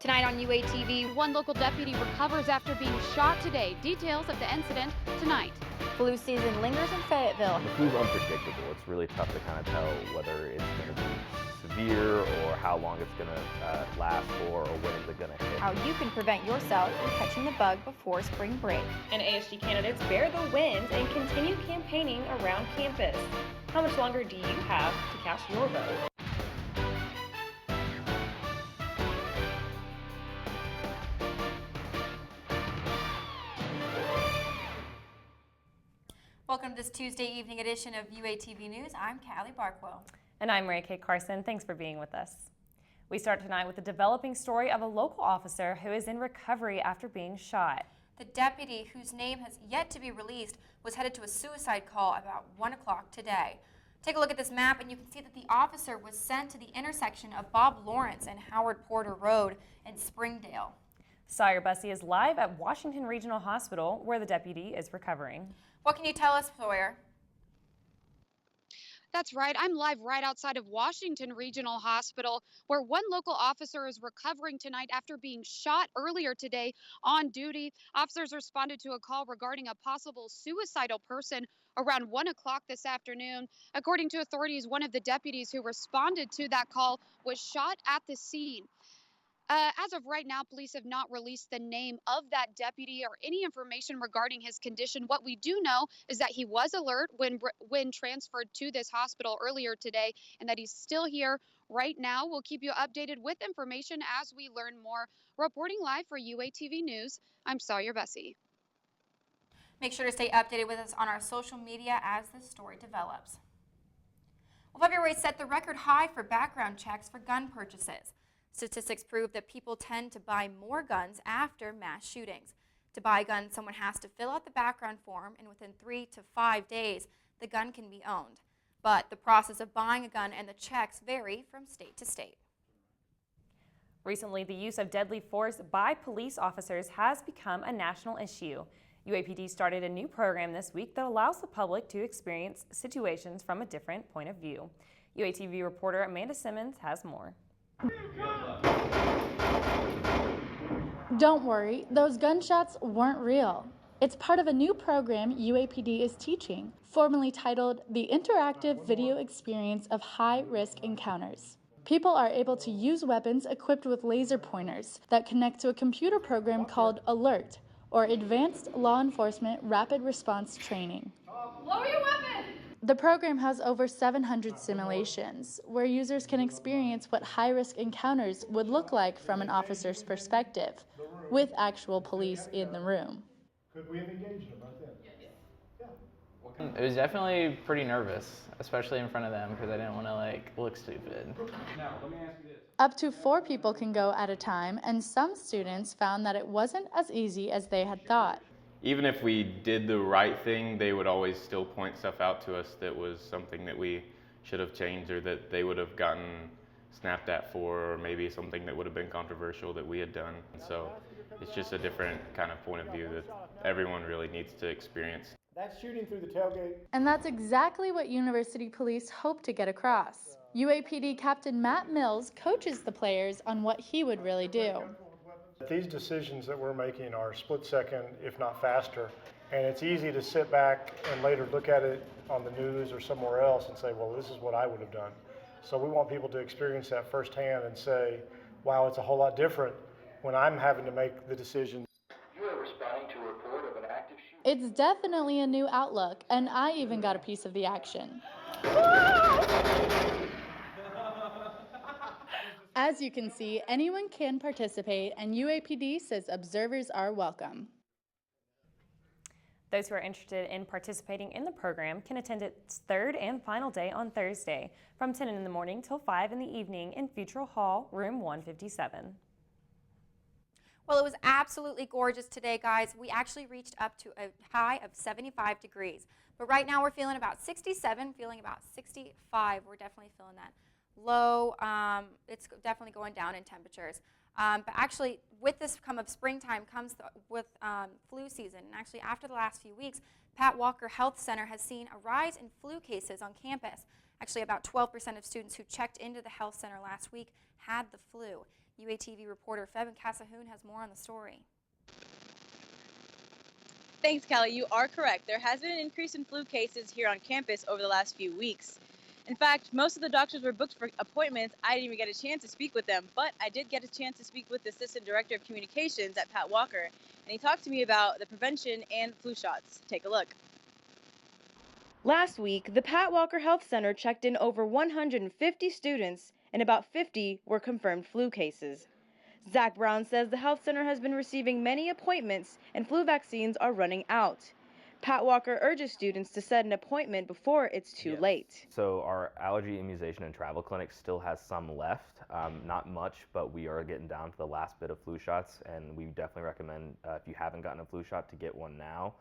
Tonight on UATV, One local deputy recovers after being shot today. Details of the incident tonight. flu season lingers in Fayetteville. The flu's unpredictable. It's really tough to kind of tell whether it's going to be severe or how long it's going to last for or when it's going to hit. How you can prevent yourself from catching the bug before spring break. And ASG candidates bear the winds and continue campaigning around campus. How much longer do you have to cast your vote? Welcome to this Tuesday evening edition of UATV News. I'm Callie Barkwell. And I'm Mary Kay Carson. Thanks for being with us. We start tonight with the developing story of a local officer who is in recovery after being shot. The deputy, whose name has yet to be released, was headed to a suicide call about 1 o'clock today. Take a look at this map and you can see that the officer was sent to the intersection of Bob Lawrence and Howard Porter Road in Springdale. Sawyer Bussey is live at Washington Regional Hospital where the deputy is recovering. What can you tell us, Sawyer? That's right. I'm live right outside of Washington Regional Hospital, where one local officer is recovering tonight after being shot earlier today on duty. Officers responded to a call regarding a possible suicidal person around 1 o'clock this afternoon. According to authorities, one of the deputies who responded to that call was shot at the scene. As of right now, police have not released the name of that deputy or any information regarding his condition. What we do know is that he was alert when transferred to this hospital earlier today and that he's still here right now. We'll keep you updated with information as we learn more. Reporting live for UATV News, I'm Sawyer Bussey. Make sure to stay updated with us on our social media as this story develops. Well, February set the record high for background checks for gun purchases. Statistics prove that people tend to buy more guns after mass shootings. To buy a gun, someone has to fill out the background form, and within 3 to 5 days, the gun can be owned. But the process of buying a gun and the checks vary from state to state. Recently, the use of deadly force by police officers has become a national issue. UAPD started a new program this week that allows the public to experience situations from a different point of view. UATV reporter Amanda Simmons has more. Don't worry, those gunshots weren't real. It's part of a new program UAPD is teaching, formerly titled the Interactive Video Experience of High-Risk Encounters. People are able to use weapons equipped with laser pointers that connect to a computer program called ALERT, or Advanced Law Enforcement Rapid Response Training. Lower your weapon! The program has over 700 simulations, where users can experience what high-risk encounters would look like from an officer's perspective, with actual police in the room. Could we have engaged them right then? Yeah. It was definitely pretty nervous, especially in front of them, because I didn't want to look stupid. Now, let me ask you this. Up to 4 people can go at a time, and some students found that it wasn't as easy as they had thought. Even if we did the right thing, they would always still point stuff out to us that was something that we should have changed or that they would have gotten snapped at for, or maybe something that would have been controversial that we had done. So it's just a different kind of point of view that everyone really needs to experience. That's shooting through the tailgate. And that's exactly what University Police hope to get across. UAPD Captain Matt Mills coaches the players on what he would really do. These decisions that we're making are split second, if not faster, and it's easy to sit back and later look at it on the news or somewhere else and say, well, this is what I would have done. So we want people to experience that firsthand and say, wow, it's a whole lot different when I'm having to make the decision. You are responding to a report of an active shooting. It's definitely a new outlook, and I even got a piece of the action. As you can see, anyone can participate, and UAPD says observers are welcome. Those who are interested in participating in the program can attend its third and final day on Thursday from 10 in the morning till 5 in the evening in Futrall Hall, room 157. Well, it was absolutely gorgeous today, guys. We actually reached up to a high of 75 degrees. But right now we're feeling about 67, feeling about 65. We're definitely feeling that low. It's definitely going down in temperatures. But actually, with this come of springtime comes with flu season. And actually, after the last few weeks, Pat Walker Health Center has seen a rise in flu cases on campus. Actually, about 12% of students who checked into the health center last week had the flu. UATV reporter Febin Casahoon has more on the story. Thanks, Callie. You are correct. There has been an increase in flu cases here on campus over the last few weeks. In fact, most of the doctors were booked for appointments. I didn't even get a chance to speak with them, but I did get a chance to speak with the Assistant Director of Communications at Pat Walker, and he talked to me about the prevention and flu shots. Take a look. Last week, the Pat Walker Health Center checked in over 150 students, and about 50 were confirmed flu cases. Zach Brown says the health center has been receiving many appointments and flu vaccines are running out. Pat Walker urges students to set an appointment before it's too late. So our allergy immunization and travel clinic still has some left, not much, but we are getting down to the last bit of flu shots, and we definitely recommend if you haven't gotten a flu shot to get one now.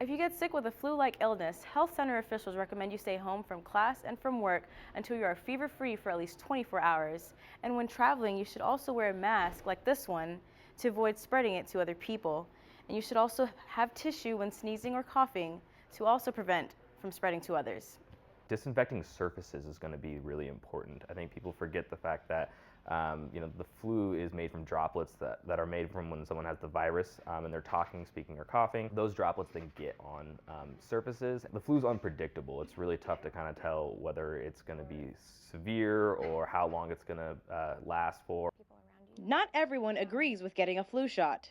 If you get sick with a flu-like illness, health center officials recommend you stay home from class and from work until you are fever-free for at least 24 hours. And when traveling, you should also wear a mask like this one to avoid spreading it to other people. And you should also have tissue when sneezing or coughing to also prevent from spreading to others. Disinfecting surfaces is going to be really important. I think people forget the fact that the flu is made from droplets that are made from when someone has the virus and they're talking, speaking, or coughing. Those droplets then get on surfaces. The flu's unpredictable. It's really tough to kind of tell whether it's going to be severe or how long it's going to last for. Not everyone agrees with getting a flu shot.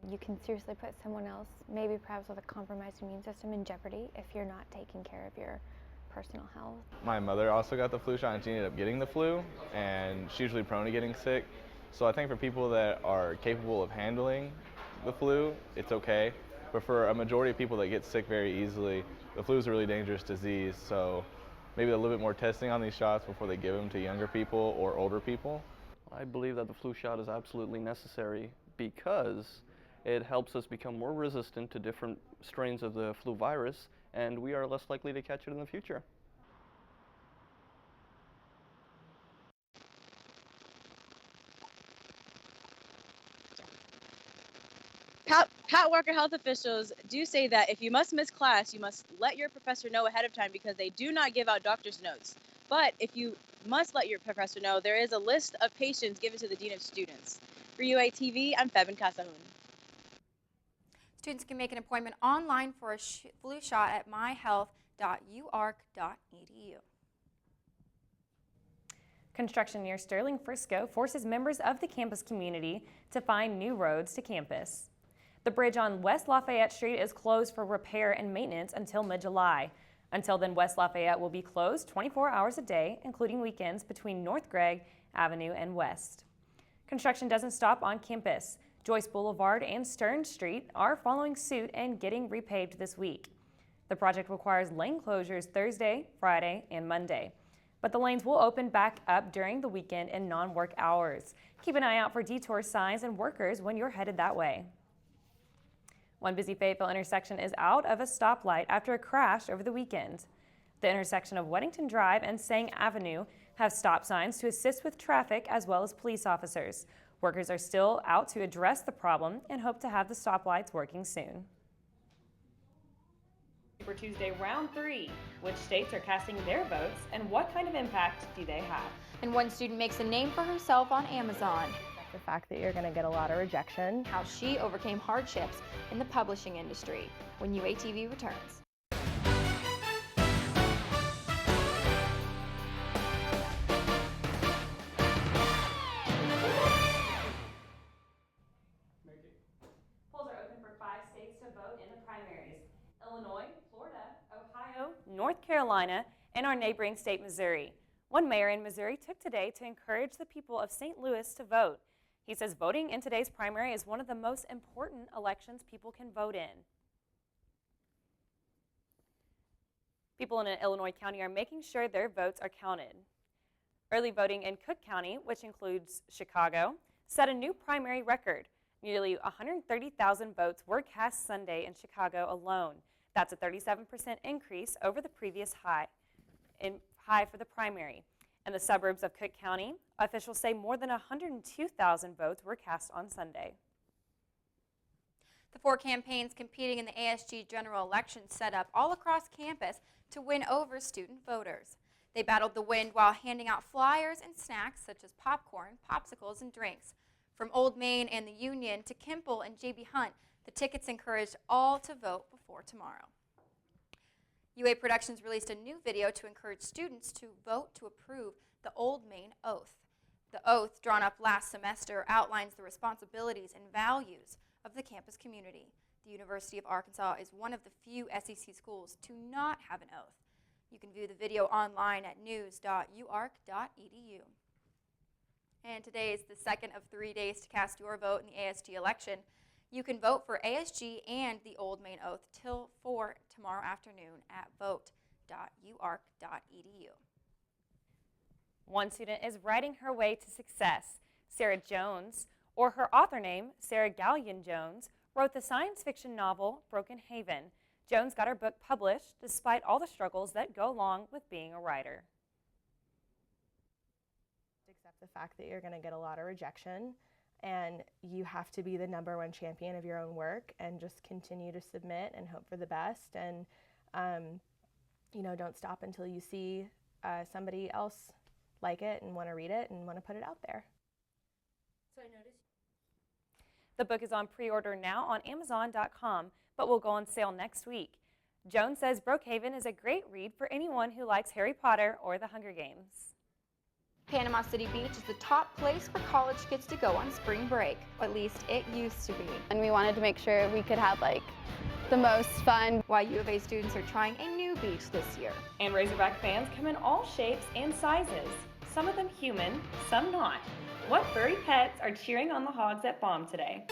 You can seriously put someone else, maybe perhaps with a compromised immune system, in jeopardy if you're not taking care of your personal health. My mother also got the flu shot and she ended up getting the flu, and she's usually prone to getting sick. So I think for people that are capable of handling the flu, it's okay. But for a majority of people that get sick very easily, the flu is a really dangerous disease. So maybe a little bit more testing on these shots before they give them to younger people or older people. I believe that the flu shot is absolutely necessary because it helps us become more resistant to different strains of the flu virus, and we are less likely to catch it in the future. Pat Walker health officials do say that if you must miss class, you must let your professor know ahead of time because they do not give out doctor's notes. But if you must let your professor know, there is a list of patients given to the Dean of Students. For UATV, I'm Febin Casahoon. Students can make an appointment online for a flu shot at myhealth.uark.edu. Construction near Sterling Frisco forces members of the campus community to find new roads to campus. The bridge on West Lafayette Street is closed for repair and maintenance until mid-July. Until then, West Lafayette will be closed 24 hours a day, including weekends between North Gregg Avenue and West. Construction doesn't stop on campus. Joyce Boulevard and Stern Street are following suit and getting repaved this week. The project requires lane closures Thursday, Friday, and Monday. But the lanes will open back up during the weekend and non-work hours. Keep an eye out for detour signs and workers when you're headed that way. One busy Fayetteville intersection is out of a stoplight after a crash over the weekend. The intersection of Weddington Drive and Sang Avenue have stop signs to assist with traffic as well as police officers. Workers are still out to address the problem and hope to have the stoplights working soon. For Tuesday, round 3, which states are casting their votes and what kind of impact do they have? And one student makes a name for herself on Amazon. The fact that you're going to get a lot of rejection. How she overcame hardships in the publishing industry when UATV returns. Polls are open for 5 states to vote in the primaries: Illinois, Florida, Ohio, North Carolina, and our neighboring state, Missouri. One mayor in Missouri took today to encourage the people of St. Louis to vote. He says voting in today's primary is one of the most important elections people can vote in. People in an Illinois county are making sure their votes are counted. Early voting in Cook County, which includes Chicago, set a new primary record. Nearly 130,000 votes were cast Sunday in Chicago alone. That's a 37% increase over the previous high for the primary. In the suburbs of Cook County, officials say more than 102,000 votes were cast on Sunday. The 4 campaigns competing in the ASG general election set up all across campus to win over student voters. They battled the wind while handing out flyers and snacks such as popcorn, popsicles, and drinks. From Old Main and the Union to Kimball and J.B. Hunt, the tickets encouraged all to vote before tomorrow. UA Productions released a new video to encourage students to vote to approve the Old Main Oath. The oath, drawn up last semester, outlines the responsibilities and values of the campus community. The University of Arkansas is one of the few SEC schools to not have an oath. You can view the video online at news.uark.edu. And today is the second of 3 days to cast your vote in the ASG election. You can vote for ASG and the Old Main Oath till 4 tomorrow afternoon at vote.uark.edu. One student is writing her way to success. Sarah Jones, or her author name, Sarah Gallion Jones, wrote the science fiction novel Broken Haven. Jones got her book published despite all the struggles that go along with being a writer. Accept the fact that you're going to get a lot of rejection, and you have to be the #1 champion of your own work and just continue to submit and hope for the best, and don't stop until you see somebody else like it and want to read it and want to put it out there. So I noticed the book is on pre-order now on Amazon.com, but will go on sale next week. Jones says Brookhaven is a great read for anyone who likes Harry Potter or The Hunger Games. Panama City Beach is the top place for college kids to go on spring break. At least it used to be. And we wanted to make sure we could have the most fun. Why U of A students are trying a new beach this year. And Razorback fans come in all shapes and sizes. Some of them human, some not. What furry pets are cheering on the Hogs at Baum today?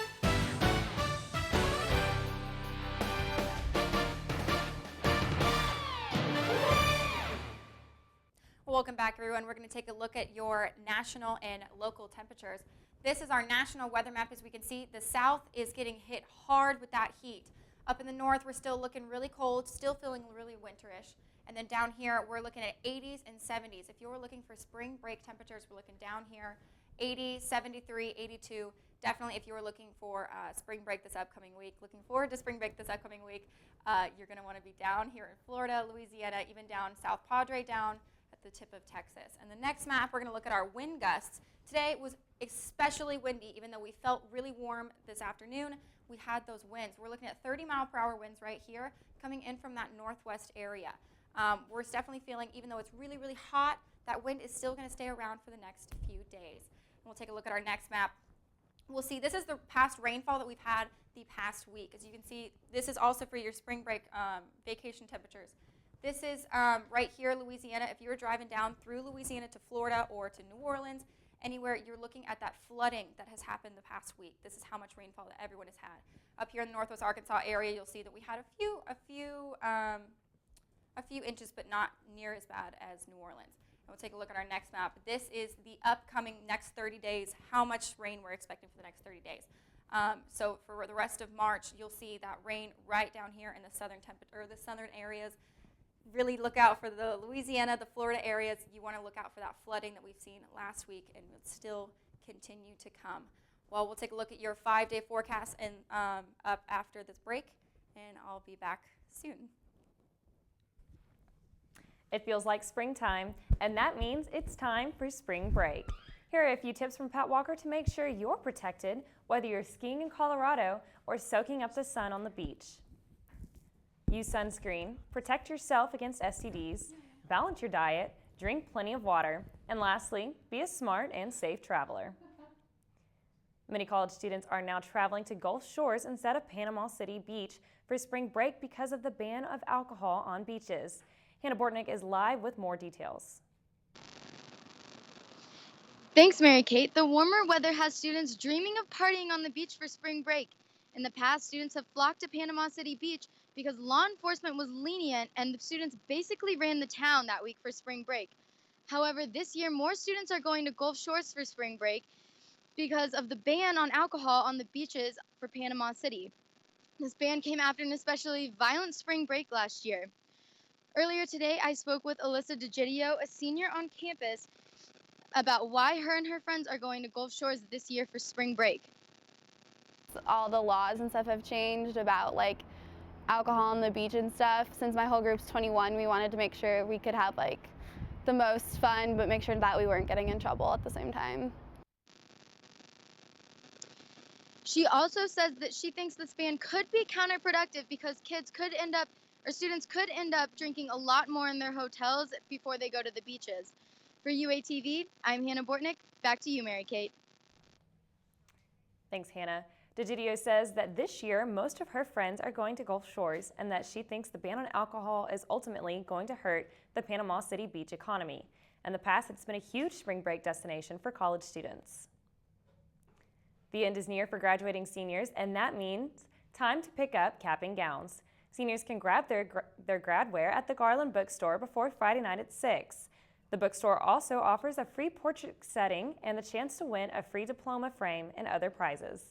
Welcome back, everyone. We're going to take a look at your national and local temperatures. This is our national weather map. As we can see, the south is getting hit hard with that heat. Up in the north, we're still looking really cold, still feeling really winterish. And then down here, we're looking at 80s and 70s. If you're looking for spring break temperatures, we're looking down here, 80, 73, 82. Definitely, if you were looking for spring break this upcoming week, looking forward to spring break this upcoming week, you're going to want to be down here in Florida, Louisiana, even down South Padre, down at the tip of Texas. And the next map, we're going to look at our wind gusts. Today was especially windy, even though we felt really warm this afternoon. We had those winds. We're looking at 30-mile-per-hour winds right here coming in from that northwest area. We're definitely feeling, even though it's really, really hot, that wind is still going to stay around for the next few days. And we'll take a look at our next map. We'll see this is the past rainfall that we've had the past week. As you can see, this is also for your spring break vacation temperatures. This is right here, Louisiana. If you're driving down through Louisiana to Florida or to New Orleans, anywhere, you're looking at that flooding that has happened the past week. This is how much rainfall that everyone has had. Up here in the Northwest Arkansas area, you'll see that we had a few inches, but not near as bad as New Orleans. And we'll take a look at our next map. This is the upcoming next 30 days, how much rain we're expecting for the next 30 days. So for the rest of March, you'll see that rain right down here in the southern areas. Really look out for the Louisiana, the Florida areas. You want to look out for that flooding that we've seen last week and will still continue to come. Well, we'll take a look at your 5-day forecast and up after this break, and I'll be back soon. It feels like springtime, and that means it's time for spring break. Here are a few tips from Pat Walker to make sure you're protected, whether you're skiing in Colorado or soaking up the sun on the beach. Use sunscreen, protect yourself against STDs, balance your diet, drink plenty of water, and lastly, be a smart and safe traveler. Many college students are now traveling to Gulf Shores instead of Panama City Beach for spring break because of the ban of alcohol on beaches. Hannah Bortnick is live with more details. Thanks, Mary Kate. The warmer weather has students dreaming of partying on the beach for spring break. In the past, students have flocked to Panama City Beach because law enforcement was lenient and the students basically ran the town that week for spring break. However, this year, more students are going to Gulf Shores for spring break because of the ban on alcohol on the beaches for Panama City. This ban came after an especially violent spring break last year. Earlier today, I spoke with Alyssa DeGidio, a senior on campus, about why her and her friends are going to Gulf Shores this year for spring break. All the laws and stuff have changed about alcohol on the beach and stuff. Since my whole group's 21, we wanted to make sure we could have the most fun, but make sure that we weren't getting in trouble at the same time. She also says that she thinks this ban could be counterproductive because students could end up drinking a lot more in their hotels before they go to the beaches. For UATV, I'm Hannah Bortnick. Back to you, Mary Kate. Thanks, Hannah. Digidio says that this year, most of her friends are going to Gulf Shores and that she thinks the ban on alcohol is ultimately going to hurt the Panama City beach economy. In the past, it's been a huge spring break destination for college students. The end is near for graduating seniors, and that means time to pick up cap and gowns. Seniors can grab their grad wear at the Garland Bookstore before Friday night at 6. The bookstore also offers a free portrait setting and the chance to win a free diploma frame and other prizes.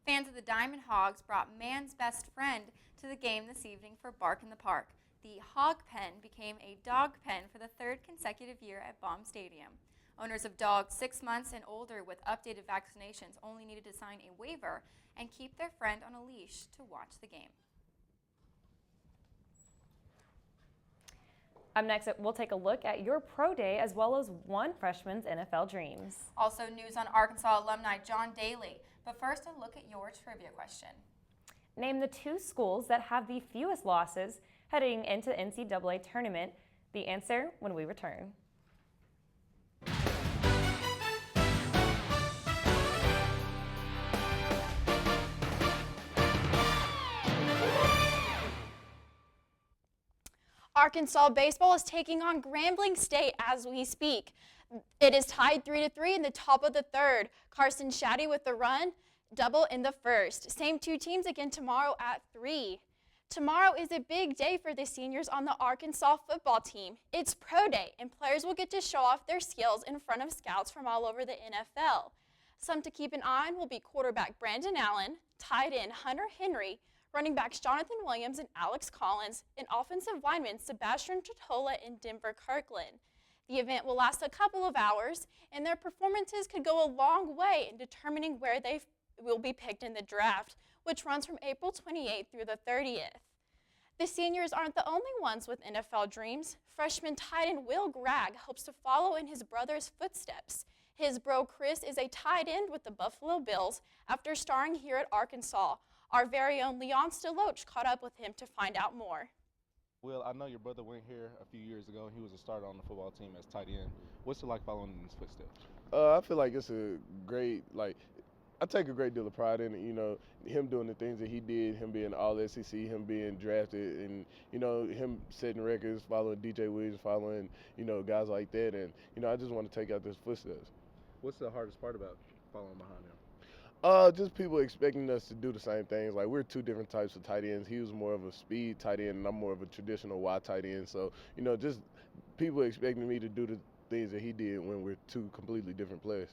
Fans of the Diamond Hogs brought man's best friend to the game this evening for Bark in the Park. The Hog Pen became a dog pen for the third consecutive year at Baum Stadium. Owners of dogs 6 months and older with updated vaccinations only needed to sign a waiver and keep their friend on a leash to watch the game. Up next, we'll take a look at your pro day as well as one freshman's NFL dreams. Also news on Arkansas alumni John Daly. But first, a look at your trivia question. Name the 2 schools that have the fewest losses heading into the NCAA tournament. The answer when we return. Arkansas baseball is taking on Grambling State as we speak. It is tied 3-3 in the top of the third. Carson Shaddy with the run, double in the first. Same 2 teams again tomorrow at 3. Tomorrow is a big day for the seniors on the Arkansas football team. It's pro day, and players will get to show off their skills in front of scouts from all over the NFL. Some to keep an eye on will be quarterback Brandon Allen, tight end Hunter Henry, running backs Jonathan Williams and Alex Collins, and offensive linemen Sebastian Tretola and Denver Kirkland. The event will last a couple of hours, and their performances could go a long way in determining where they will be picked in the draft, which runs from April 28th through the 30th. The seniors aren't the only ones with NFL dreams. Freshman tight end Will Gragg hopes to follow in his brother's footsteps. His bro Chris is a tight end with the Buffalo Bills after starring here at Arkansas. Our very own Leon Steloch caught up with him to find out more. Will, I know your brother went here a few years ago. He was a starter on the football team as tight end. What's it like following in his footsteps? I feel like it's a great, I take a great deal of pride in it, him doing the things that he did, him being all SEC, him being drafted, and, him setting records, following DJ Williams, following, guys like that. And, I just want to take out those footsteps. What's the hardest part about following behind him? Just people expecting us to do the same things. Like, we're 2 different types of tight ends. He was more of a speed tight end, and I'm more of a traditional wide tight end. So, just people expecting me to do the things that he did when we're 2 completely different players.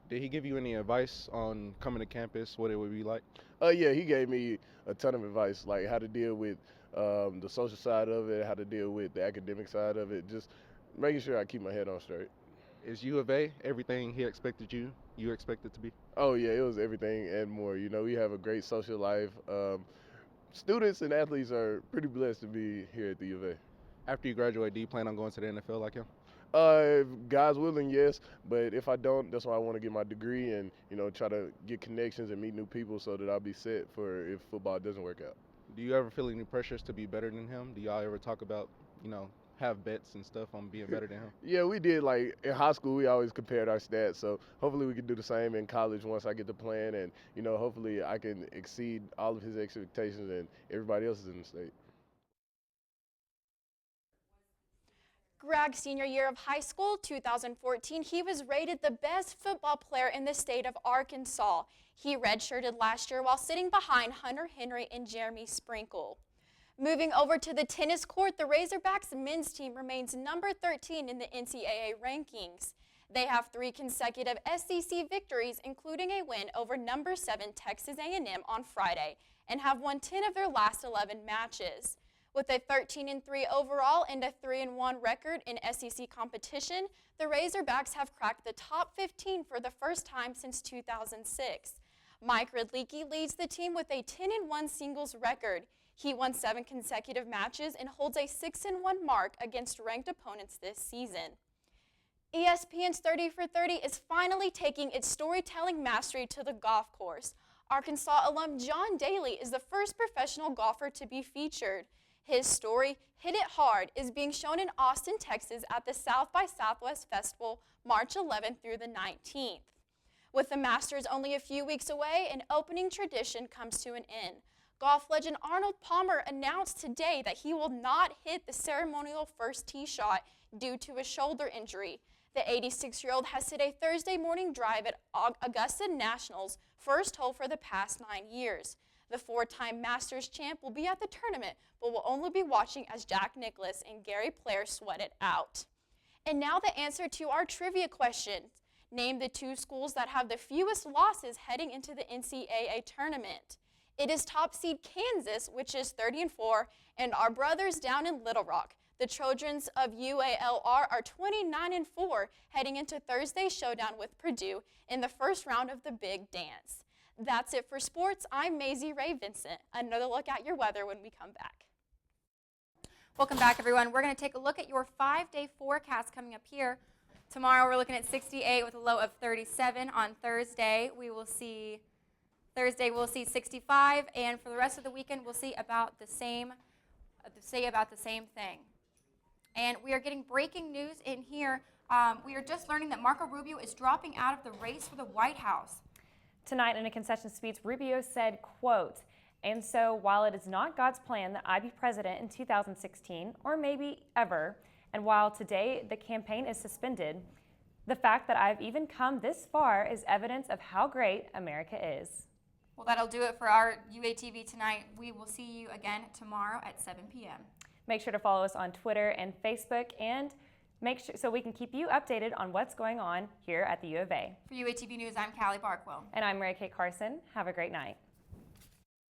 Did he give you any advice on coming to campus, what it would be like? Yeah, he gave me a ton of advice, like how to deal with the social side of it, how to deal with the academic side of it, just making sure I keep my head on straight. Is U of A everything he expected you expected to be? Oh yeah, it was everything and more. We have a great social life. Students and athletes are pretty blessed to be here at the U of A. After you graduate, do you plan on going to the NFL like him? If God's willing, yes. But if I don't, that's why I want to get my degree and, try to get connections and meet new people so that I'll be set for if football doesn't work out. Do you ever feel any pressures to be better than him? Do y'all ever talk about, have bets and stuff on being better than him? Yeah, we did. Like, in high school, we always compared our stats. So hopefully we can do the same in college once I get the plan. And, hopefully I can exceed all of his expectations and everybody else's in the state. Gragg's senior year of high school, 2014, he was rated the best football player in the state of Arkansas. He redshirted last year while sitting behind Hunter Henry and Jeremy Sprinkle. Moving over to the tennis court, the Razorbacks men's team remains number 13 in the NCAA rankings. They have 3 consecutive SEC victories, including a win over number 7 Texas A&M on Friday, and have won 10 of their last 11 matches. With a 13-3 overall and a 3-1 record in SEC competition, the Razorbacks have cracked the top 15 for the first time since 2006. Mike Ridlicki leads the team with a 10-1 singles record. He won 7 consecutive matches and holds a 6-1 mark against ranked opponents this season. ESPN's 30 for 30 is finally taking its storytelling mastery to the golf course. Arkansas alum John Daly is the first professional golfer to be featured. His story, Hit It Hard, is being shown in Austin, Texas at the South by Southwest Festival March 11th through the 19th. With the Masters only a few weeks away, an opening tradition comes to an end. Golf legend Arnold Palmer announced today that he will not hit the ceremonial first tee shot due to a shoulder injury. The 86-year-old has hit a Thursday morning drive at Augusta National's first hole for the past 9 years. The 4-time Masters champ will be at the tournament, but will only be watching as Jack Nicklaus and Gary Player sweat it out. And now the answer to our trivia questions. Name the 2 schools that have the fewest losses heading into the NCAA tournament. It is top seed Kansas, which is 30-4, and our brothers down in Little Rock. The Trojans of UALR are 29-4, heading into Thursday's showdown with Purdue in the first round of the Big Dance. That's it for sports. I'm Maisie Ray Vincent. Another look at your weather when we come back. Welcome back, everyone. We're going to take a look at your 5-day forecast coming up here. Tomorrow we're looking at 68 with a low of 37. On Thursday we'll see 65, and for the rest of the weekend we'll see about the same thing. And we are getting breaking news in here. We are just learning that Marco Rubio is dropping out of the race for the White House. Tonight in a concession speech, Rubio said, quote, "And so while it is not God's plan that I be president in 2016 or maybe ever, and while today the campaign is suspended, the fact that I've even come this far is evidence of how great America is." Well, that'll do it for our UATV tonight. We will see you again tomorrow at 7 p.m. Make sure to follow us on Twitter and Facebook, and make sure so we can keep you updated on what's going on here at the U of A. For UATV News, I'm Callie Barkwell. And I'm Mary Kate Carson. Have a great night.